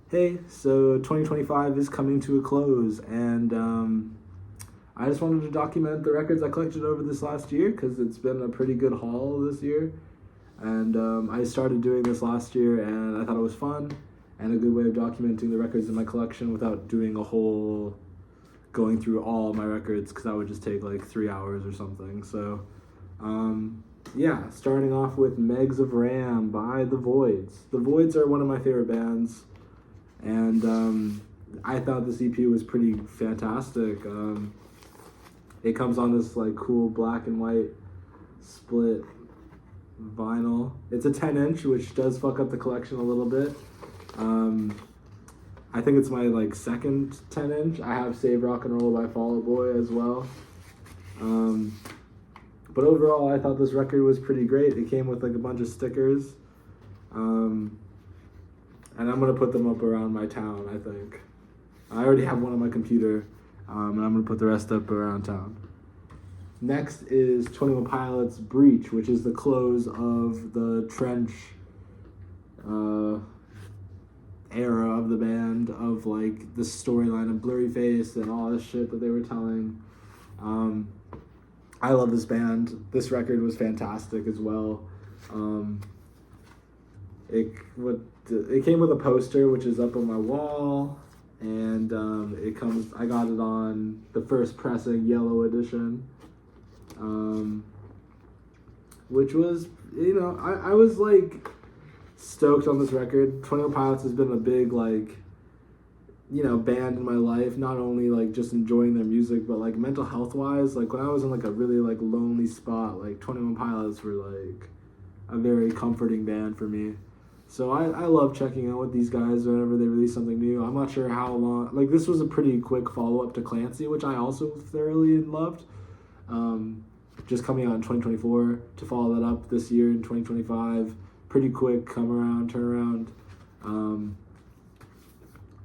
Hey, so 2025 is coming to a close, and I just wanted to document the records I collected over this last year because it's been a pretty good haul this year. And I started doing this last year, and I thought it was fun and a good way of documenting the records in my collection without doing a whole going through all my records because that would just take like 3 hours or something. So, yeah, starting off with Megs of Ram by The Voids. The Voids are one of my favorite bands, and I thought this EP was pretty fantastic. It comes on this like cool black and white split vinyl. It's a 10-inch, which does fuck up the collection a little bit. I think it's my like second 10-inch. I have Save Rock and Roll by Fall Out Boy as well. But overall, I thought this record was pretty great. It came with like a bunch of stickers. And I'm going to put them up around my town, I think. I already have one on my computer, and I'm going to put the rest up around town. Next is 21 Pilots' Breach, which is the close of the Trench era of the band, of like the storyline of Blurry Face and all this shit that they were telling. I love this band. This record was fantastic as well. It came with a poster, which is up on my wall, and I got it on the first pressing, yellow edition, which was, I was like stoked on this record. 21 Pilots has been a big like, band in my life, not only like just enjoying their music, but like mental health wise. Like when I was in like a really like lonely spot, like 21 Pilots were like a very comforting band for me. So I love checking in with these guys whenever they release something new. I'm not sure how long. Like, this was a pretty quick follow-up to Clancy, which I also thoroughly loved. Just coming out in 2024 to follow that up this year in 2025. Pretty quick turnaround.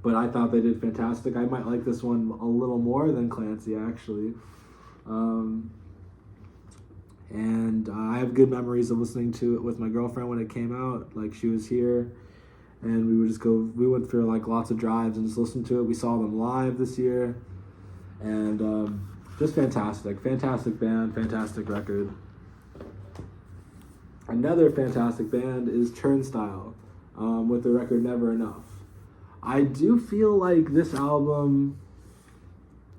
But I thought they did fantastic. I might like this one a little more than Clancy, actually. And I have good memories of listening to it with my girlfriend when it came out. Like, she was here, and we went for like lots of drives and just listened to it. We saw them live this year, and just fantastic band, fantastic record. Another fantastic band is Turnstile, with the record Never Enough. I do feel like this album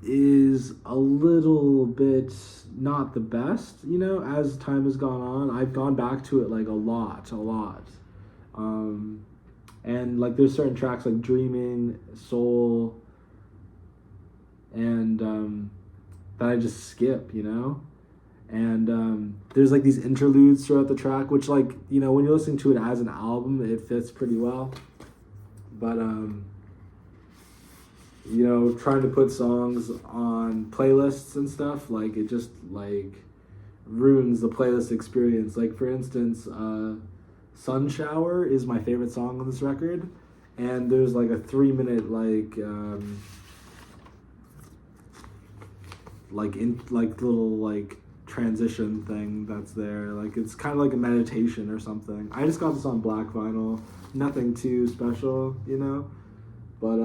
is a little bit not the best, as time has gone on. I've gone back to it like a lot. And like there's certain tracks like Dreaming, Soul, and that I just skip, And there's like these interludes throughout the track, which like, when you're listening to it as an album, it fits pretty well. But trying to put songs on playlists and stuff, like it just like ruins the playlist experience. Like for instance, Sun Shower is my favorite song on this record, and there's like a 3-minute little transition thing that's there. Like it's kind of like a meditation or something. I just got this on black vinyl, nothing too special, but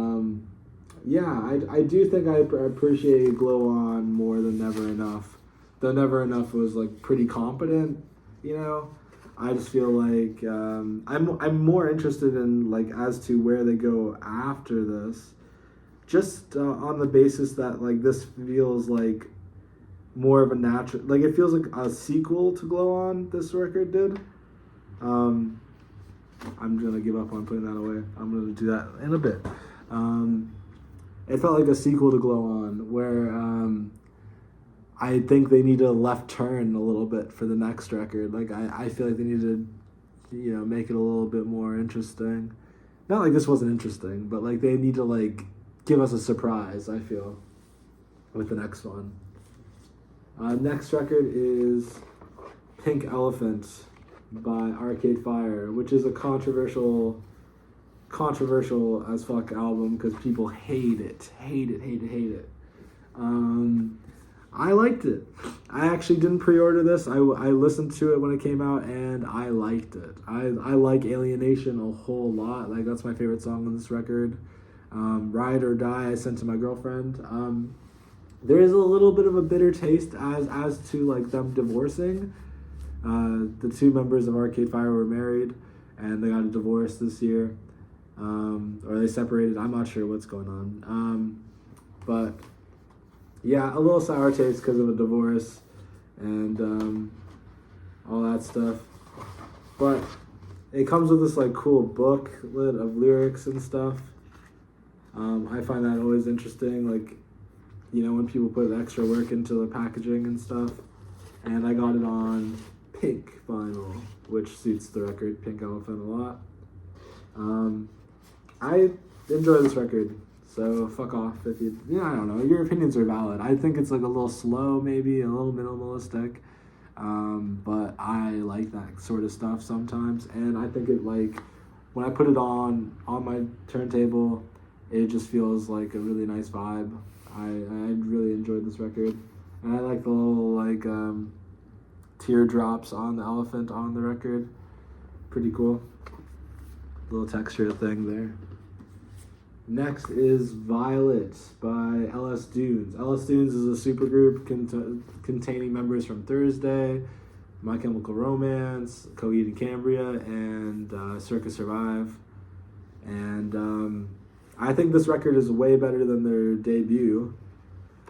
yeah, I do think I appreciate Glow On more than Never Enough. Though Never Enough was like pretty competent, I just feel like I'm more interested in like as to where they go after this, just on the basis that like this feels like more of a natural, like it feels like a sequel to Glow On. This record did. I'm gonna give up on putting that away. I'm gonna do that in a bit. It felt like a sequel to Glow On, where I think they need to left turn a little bit for the next record. Like, I feel like they need to, make it a little bit more interesting. Not like this wasn't interesting, but like they need to like give us a surprise, I feel, with the next one. Next record is Pink Elephant by Arcade Fire, which is a controversial as fuck album because people hate it. I liked it. I actually didn't pre-order this. I listened to it when it came out, and I liked it. I like Alienation a whole lot. Like, that's my favorite song on this record. Ride or Die I sent to my girlfriend. There is a little bit of a bitter taste as to like them divorcing. The two members of Arcade Fire were married, and they got a divorce this year, or they separated. I'm not sure what's going on. But yeah, a little sour taste because of a divorce and all that stuff. But it comes with this like cool booklet of lyrics and stuff. I find that always interesting, like, you know, when people put extra work into the packaging and stuff. And I got it on pink vinyl, which suits the record Pink Elephant a lot. I enjoy this record, so fuck off if you, I don't know, your opinions are valid. I think it's like a little slow, maybe a little minimalistic, but I like that sort of stuff sometimes, and I think it, like, when I put it on my turntable, it just feels like a really nice vibe. I really enjoyed this record, and I like the little like teardrops on the elephant on the record. Pretty cool. Little texture thing there. Next is Violet by LS Dunes. LS Dunes is a supergroup containing members from Thursday, My Chemical Romance, Coheed and Cambria, and Circa Survive. And I think this record is way better than their debut,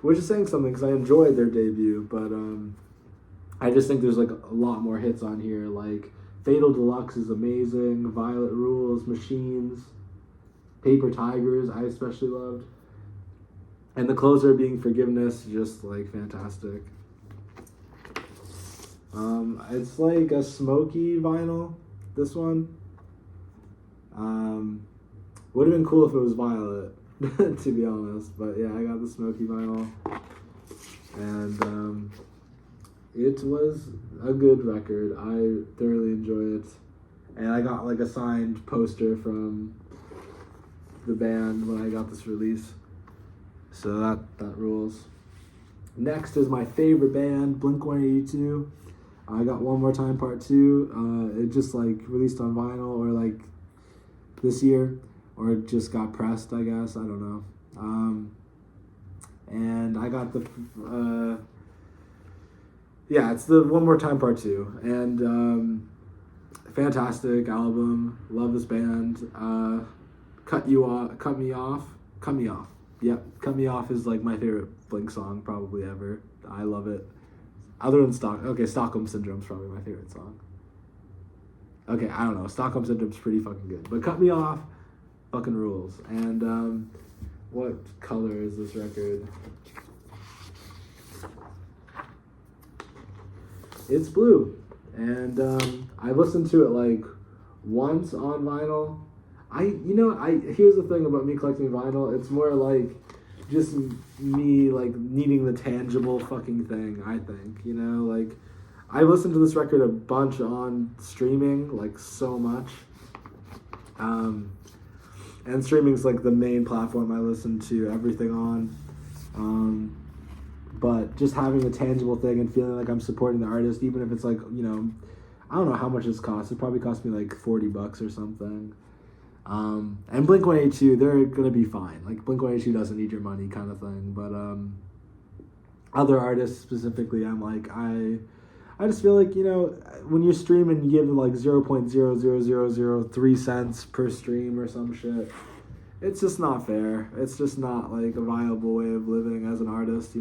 which is saying something because I enjoyed their debut, but I just think there's like a lot more hits on here. Like Fatal Deluxe is amazing, Violet Rules, Machines, Paper Tigers I especially loved, and the closer being Forgiveness, just like fantastic. It's like a smoky vinyl, this one. Would have been cool if it was Violet, to be honest. But yeah, I got the smoky vinyl, and it was a good record. I thoroughly enjoyed it, and I got like a signed poster from the band when I got this release, so that rules. Next is my favorite band, Blink-182. I got One More Time Part 2. It just like released on vinyl, or like this year, or it just got pressed, I guess. I don't know. And I got the it's the One More Time Part 2, and fantastic album. Love this band. Cut Me Off. Yep, Cut Me Off is like my favorite Blink song probably ever. I love it. Other than Stockholm Syndrome's probably my favorite song. Okay, I don't know. Stockholm Syndrome's pretty fucking good, but Cut Me Off fucking rules. And what color is this record? It's blue, and I listened to it like once on vinyl. Here's the thing about me collecting vinyl. It's more like just me like needing the tangible fucking thing. I think, like I listened to this record a bunch on streaming, like so much. And streaming's like the main platform I listen to everything on. But just having a tangible thing and feeling like I'm supporting the artist, even if it's like, I don't know how much this costs. It probably cost me like $40 or something. And Blink-182, they're gonna be fine. Like Blink-182 doesn't need your money, kind of thing. But other artists specifically, I'm like, I just feel like, when you're streaming, you give like 0.00003 cents per stream or some shit. It's just not fair. It's just not like a viable way of living as an artist,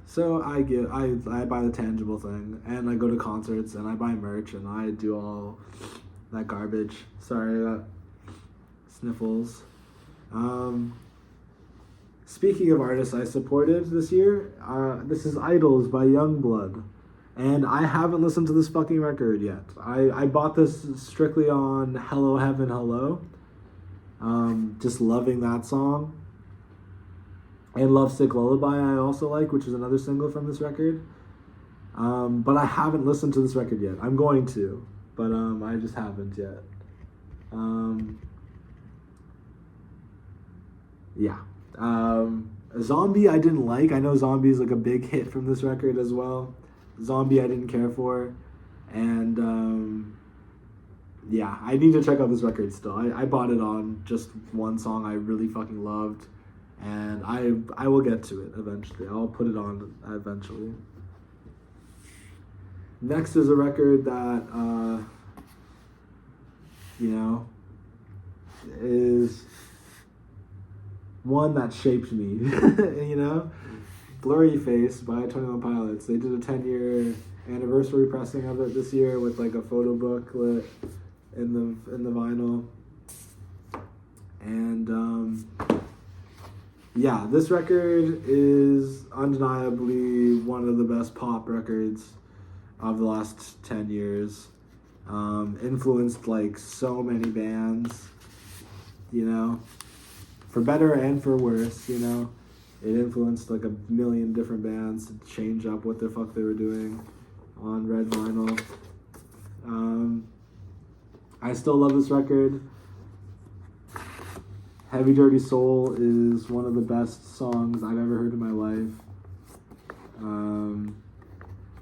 So I buy the tangible thing, and I go to concerts, and I buy merch, and I do all that garbage. Sorry, I got sniffles. Speaking of artists I supported this year, this is Idols by Youngblood, and I haven't listened to this fucking record yet. I bought this strictly on Hello Heaven Hello. Just loving that song. And Lovesick Lullaby I also like, which is another single from this record. But I haven't listened to this record yet. I'm going to, but I just haven't yet. Zombie I didn't like. I know Zombie is like a big hit from this record as well. Zombie I didn't care for. And yeah, I need to check out this record still. I bought it on just one song I really fucking loved. And I will get to it eventually. I'll put it on eventually. Next is a record that, is one that shaped me, Blurry Face by 21 Pilots. They did a 10-year anniversary pressing of it this year with like a photo booklet in the vinyl. And yeah, this record is undeniably one of the best pop records of the last 10 years. Influenced like so many bands, for better and for worse, It influenced like a million different bands to change up what the fuck they were doing on red vinyl. I still love this record. Heavy Dirty Soul is one of the best songs I've ever heard in my life.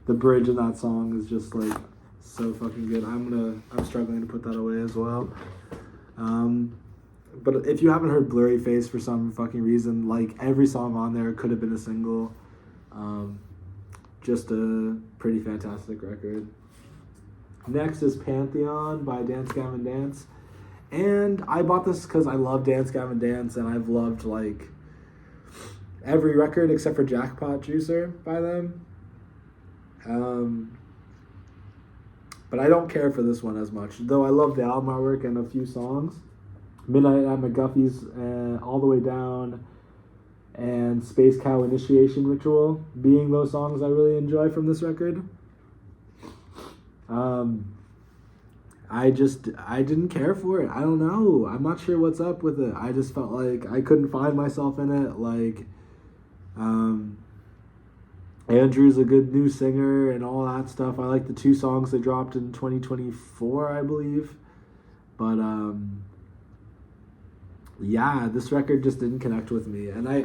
The bridge in that song is just like so fucking good. I'm struggling to put that away as well. But if you haven't heard Blurry Face for some fucking reason, like every song on there could have been a single. Just a pretty fantastic record. Next is Pantheon by Dance Gavin Dance. And I bought this because I love Dance Gavin Dance, and I've loved like every record except for Jackpot Juicer by them. But I don't care for this one as much, though I love the album artwork and a few songs. Midnight at McGuffey's, All the Way Down, and Space Cow Initiation Ritual being those songs I really enjoy from this record. I didn't care for it. I don't know. I'm not sure what's up with it. I just felt like I couldn't find myself in it. Like, Andrew's a good new singer and all that stuff. I like the 2 songs they dropped in 2024, I believe. But, yeah, this record just didn't connect with me. And I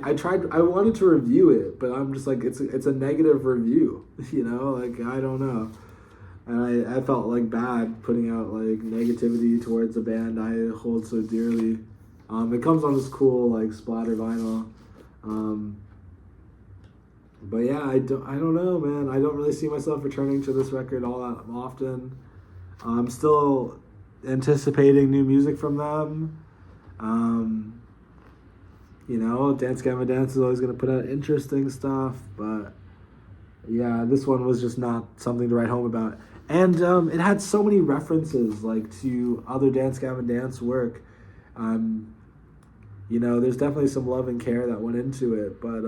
wanted to review it, but I'm just like, it's a negative review, Like, I don't know. And I felt like bad putting out like negativity towards a band I hold so dearly. It comes on this cool like splatter vinyl. But yeah, I don't know, man. I don't really see myself returning to this record all that often. I'm still anticipating new music from them. Dance Gavin Dance is always gonna put out interesting stuff, but yeah, this one was just not something to write home about. And it had so many references like to other Dance Gavin Dance work. There's definitely some love and care that went into it, but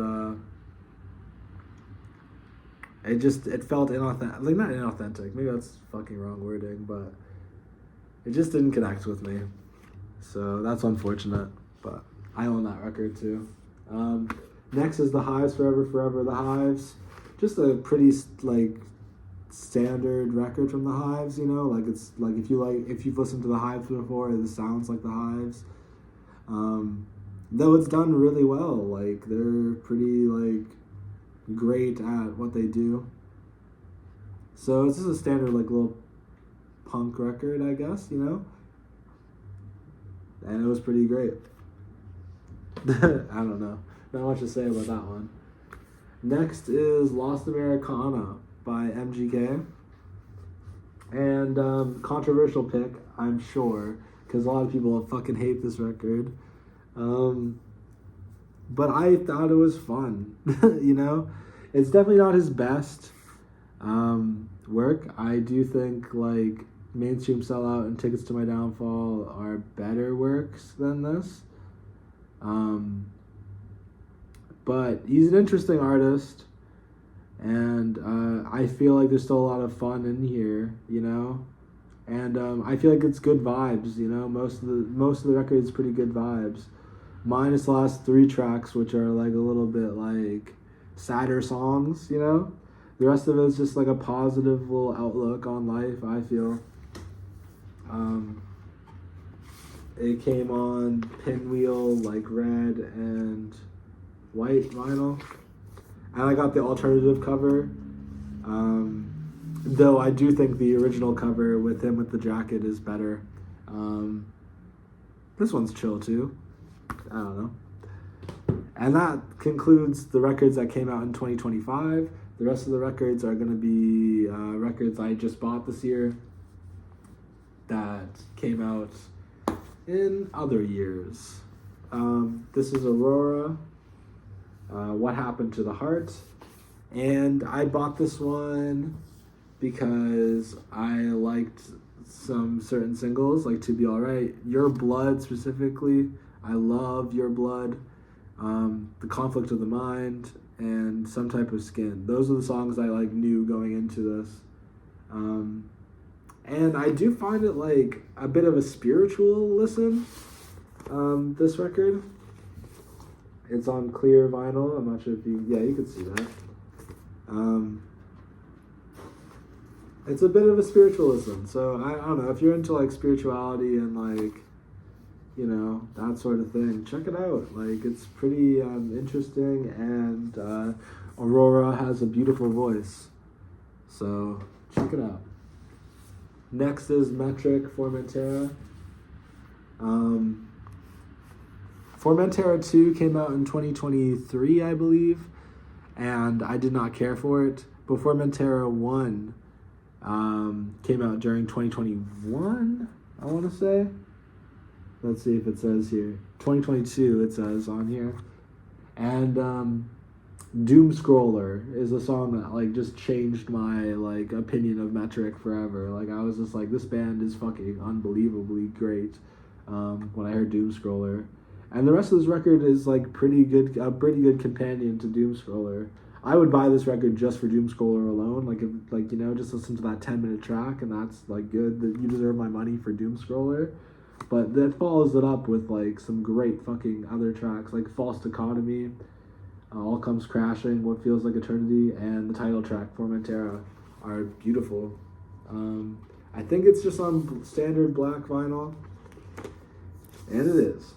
it felt inauthentic. Like, not inauthentic, maybe that's fucking wrong wording, but it just didn't connect with me. So that's unfortunate, but I own that record too. Next is The Hives, Forever Forever. The Hives, just a pretty like standard record from The Hives, like it's like if you've listened to The Hives before, it sounds like The Hives. Though it's done really well, like they're pretty like great at what they do. So it's just a standard like little punk record, I guess, and it was pretty great. I don't know, not much to say about that one. Next is Lost Americana by MGK. And controversial pick, I'm sure, because a lot of people fucking hate this record. But I thought it was fun, It's definitely not his best work. I do think, like, Mainstream Sellout and Tickets to My Downfall are better works than this. But he's an interesting artist. And I feel like there's still a lot of fun in here, and I feel like it's good vibes, most of the record is pretty good vibes, minus the last 3 tracks, which are like a little bit like sadder songs, The rest of it is just like a positive little outlook on life, I feel. It came on Pinwheel, like Red and white vinyl. And I got the alternative cover. Though I do think the original cover with him with the jacket is better. This one's chill too. I don't know. And that concludes the records that came out in 2025. The rest of the records are going to be records I just bought this year that came out in other years. This is Aurora, What Happened to the Heart. And I bought this one because I liked some certain singles, like To Be Alright. Your Blood specifically. I love Your Blood. The Conflict of the Mind, and Some Type of Skin. Those are the songs I like knew going into this. And I do find it like a bit of a spiritual listen, this record. It's on clear vinyl. I'm not sure if you could see that. It's a bit of a spiritual listen. So I don't know, if you're into like spirituality and like, you know, that sort of thing, check it out. Like, it's pretty interesting, and Aurora has a beautiful voice. So check it out. Next is Metric Formentera. Formentera 2 came out in 2023, I believe, and I did not care for it. But Formentera 1 came out during 2021, I want to say. Let's see if it says here. 2022, it says on here. And Doom Scroller is a song that like just changed my like opinion of Metric forever. Like, I was just like, this band is fucking unbelievably great when I heard Doom Scroller. And the rest of this record is like a pretty good companion to Doom Scroller. I would buy this record just for Doom Scroller alone. Like, if, like, you know, just listen to that 10-minute track, and that's like good. That you deserve my money for Doom Scroller. But that follows it up with like some great fucking other tracks, like False Dichotomy, All Comes Crashing, What Feels Like Eternity, and the title track Formentera are beautiful. I think it's just on standard black vinyl, and it is.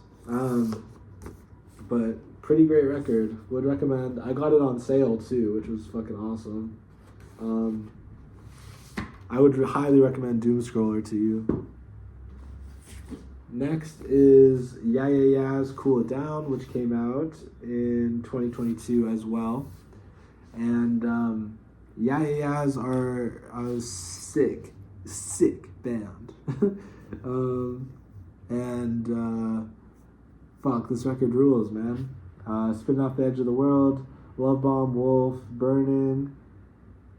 But pretty great record. Would recommend. I got it on sale too, which was fucking awesome. I would highly recommend Doom Scroller to you. Next is Yeah Yeah Yeah's Cool It Down, which came out in 2022 as well. And Yeah Yeah Yeahs are a sick band. Fuck, this record rules, man. Spinning Off the Edge of the World, Love Bomb, Wolf, Burning.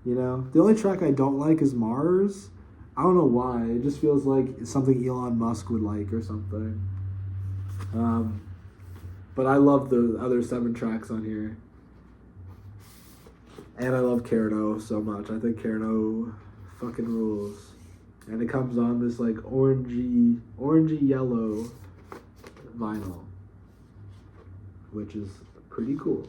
You know, the only track I don't like is Mars. I don't know why. It just feels like something Elon Musk would like or something. But I love the other 7 tracks on here. And I love Carno so much. I think Carno fucking rules. And it comes on this like orangey yellow vinyl, which is pretty cool.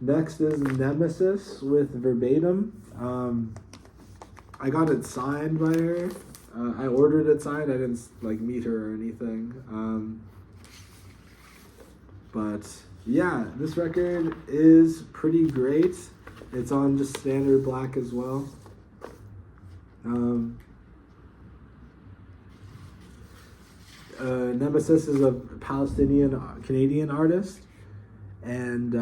Next is Nemesis with Verbatim. I got it signed by her. I ordered it signed. I didn't like meet her or anything. But yeah, this record is pretty great. It's on just standard black as well. Nemesis is a Palestinian-Canadian artist. And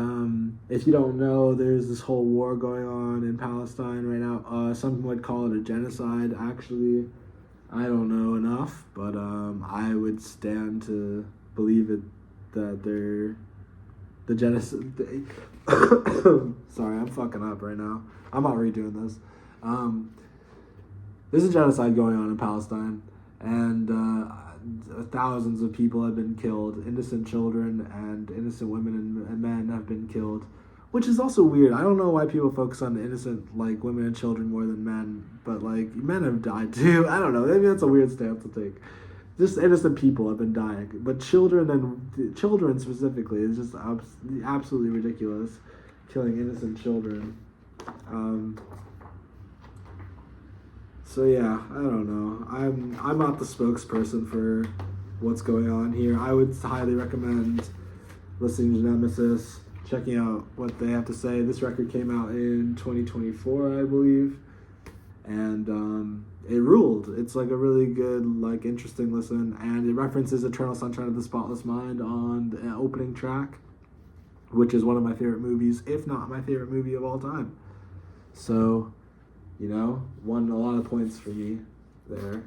if you don't know, there's this whole war going on in Palestine right now. Some would call it a genocide, actually. I don't know enough, but I would stand to believe it that they're the genocide. Sorry, I'm fucking up right now. I'm not redoing this. There's a genocide going on in Palestine, and thousands of people have been killed. Innocent children and innocent women and men have been killed, which is also weird. I don't know why people focus on innocent like women and children more than men, but like men have died too. I don't know. Maybe that's a weird stance to take. Just innocent people have been dying, but children specifically is just absolutely ridiculous. Killing innocent children. So yeah, I don't know. I'm not the spokesperson for what's going on here. I would highly recommend listening to Nemesis, checking out what they have to say. This record came out in 2024, I believe, and it ruled. It's like a really good, like interesting listen, and it references Eternal Sunshine of the Spotless Mind on the opening track, which is one of my favorite movies, if not my favorite movie of all time. So, won a lot of points for me there.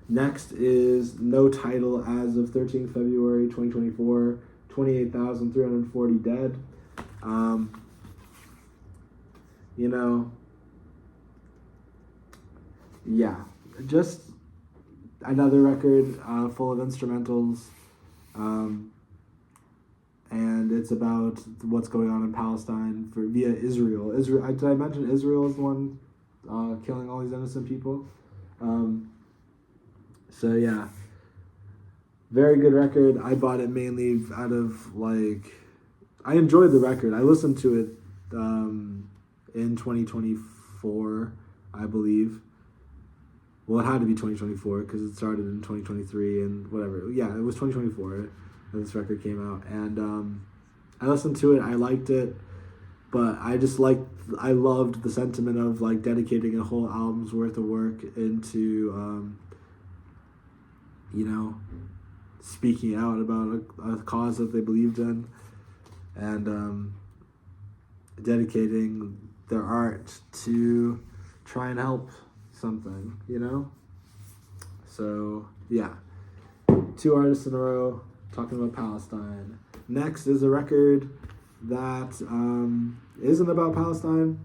Next is No Title as of 13th February 2024, 28,340 dead. Yeah, just another record full of instrumentals. And it's about what's going on in Palestine via Israel. Did I mention Israel is the one killing all these innocent people? So yeah, very good record. I bought it mainly out of I enjoyed the record. I listened to it in 2024, I believe. Well, it had to be 2024 because it started in 2023 and whatever. Yeah, it was 2024 that this record came out, and I listened to it. I liked it, but I loved the sentiment of dedicating a whole album's worth of work into speaking out about a cause that they believed in, and dedicating their art to try and help something, So, yeah. 2 artists in a row talking about Palestine. Next is a record that isn't about Palestine,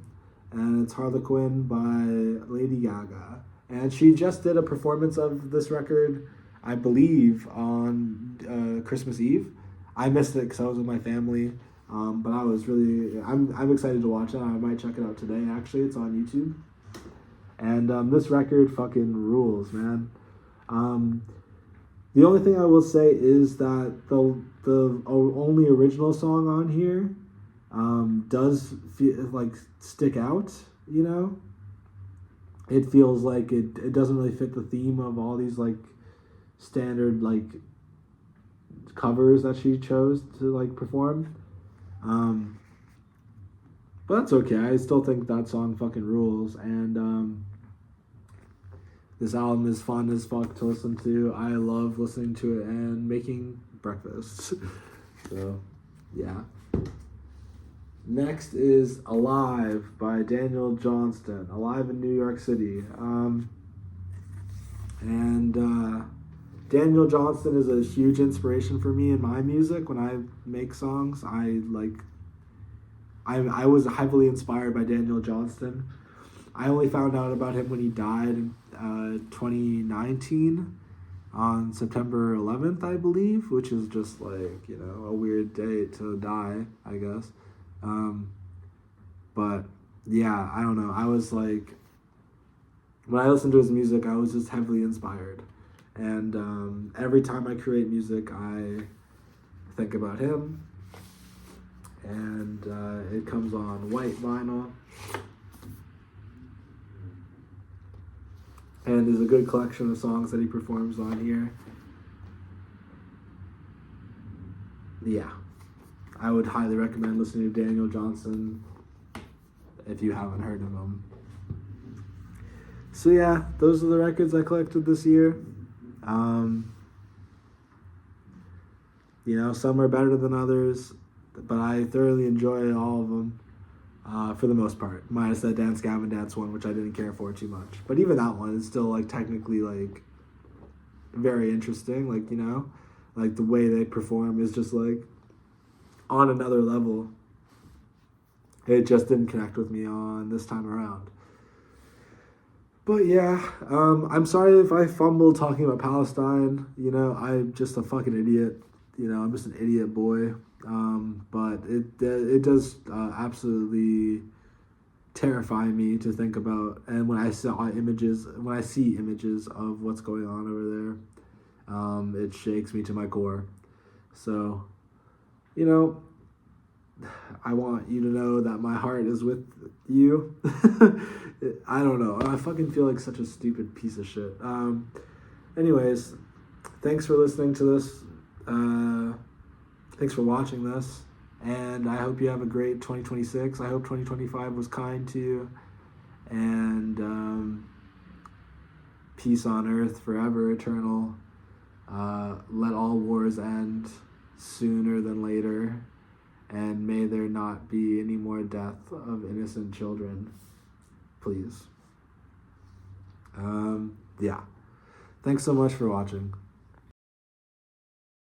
and it's Harlequin by Lady Gaga. And she just did a performance of this record, I believe, on Christmas Eve. I missed it because I was with my family, but I'm excited to watch it. I might check it out today, actually. It's on YouTube. And this record fucking rules, man. The only thing I will say is that the only original song on here does stick out, It feels like it doesn't really fit the theme of all these standard covers that she chose to perform. But that's okay. I still think that song fucking rules, and this album is fun as fuck to listen to. I love listening to it and making breakfast. So, yeah. Next is Alive by Daniel Johnston. Alive in New York City. Daniel Johnston is a huge inspiration for me in my music. When I make songs, I was heavily inspired by Daniel Johnston. I only found out about him when he died in 2019 on September 11th, I believe, which is just a weird day to die, I guess. But yeah, I don't know. I was when I listened to his music, I was just heavily inspired. And every time I create music, I think about him. And it comes on white vinyl. And there's a good collection of songs that he performs on here. Yeah. I would highly recommend listening to Daniel Johnston if you haven't heard of him. So yeah, those are the records I collected this year. Some are better than others, but I thoroughly enjoy all of them. For the most part, minus that Dance Gavin Dance one, which I didn't care for too much. But even that one is still technically very interesting. The way they perform is just on another level. It just didn't connect with me on this time around. But yeah, I'm sorry if I fumbled talking about Palestine. I'm just a fucking idiot. I'm just an idiot boy. But it does absolutely terrify me to think about, and when I see images of what's going on over there, it shakes me to my core. So, I want you to know that my heart is with you. I don't know. I fucking feel like such a stupid piece of shit. Anyways, thanks for listening to this. Thanks for watching this. And I hope you have a great 2026. I hope 2025 was kind to you. And peace on earth forever, eternal. Let all wars end sooner than later. And may there not be any more death of innocent children. Please. Yeah. Thanks so much for watching.